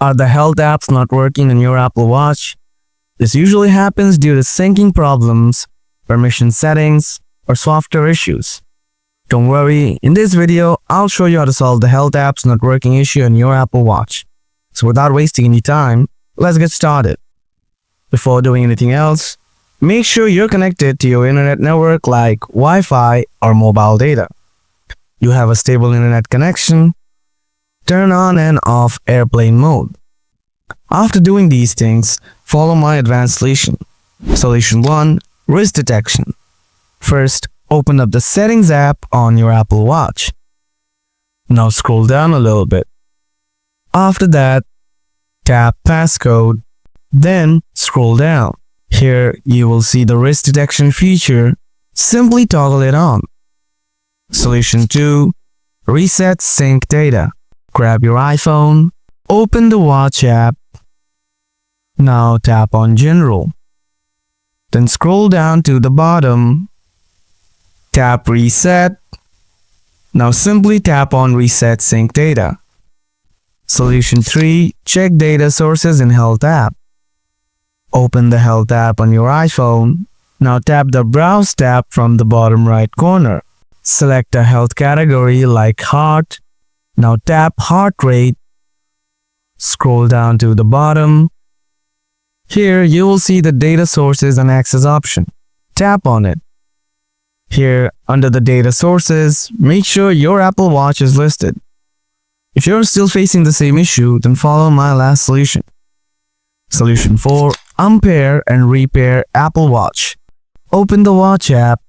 Are the health apps not working on your Apple Watch? This usually happens due to syncing problems, permission settings, or software issues. Don't worry, in this video, I'll show you how to solve the health apps not working issue on your Apple Watch. So without wasting any time, let's get started. Before doing anything else, make sure you're connected to your internet network like Wi-Fi or mobile data. You have a stable internet connection. Turn on and off airplane mode. After doing these things, follow my advanced solution. Solution 1. Wrist detection. First, open up the Settings app on your Apple Watch. Now scroll down a little bit. After that, tap Passcode. Then scroll down. Here you will see the wrist detection feature. Simply toggle it on. Solution 2. Reset sync data. Grab your iPhone, open the Watch app. Now tap on General. Then scroll down to the bottom. Tap Reset. Now simply tap on Reset Sync Data. Solution 3. Check data sources in Health app. Open the Health app on your iPhone. Now tap the Browse tab from the bottom right corner. Select a health category like Heart. Now tap Heart Rate. Scroll down to the bottom. Here you will see the Data Sources and Access option. Tap on it. Here under the Data Sources, make sure your Apple Watch is listed. If you're still facing the same issue, then follow my last solution. Solution 4. Unpair and repair Apple Watch. Open the Watch app.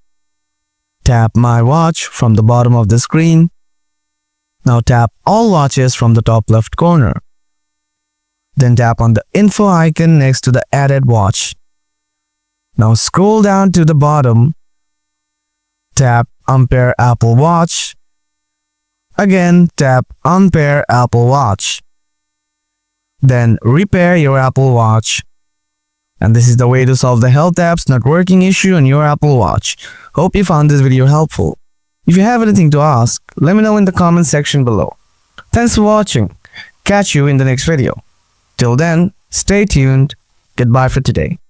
Tap My Watch from the bottom of the screen. Now tap All Watches from the top left corner. Then tap on the info icon next to the added watch. Now scroll down to the bottom. Tap Unpair Apple Watch. Again, tap Unpair Apple Watch. Then repair your Apple Watch. And this is the way to solve the health apps not working issue on your Apple Watch. Hope you found this video helpful. If you have anything to ask, let me know in the comment section below. Thanks for watching. Catch you in the next video. Till then, stay tuned. Goodbye for today.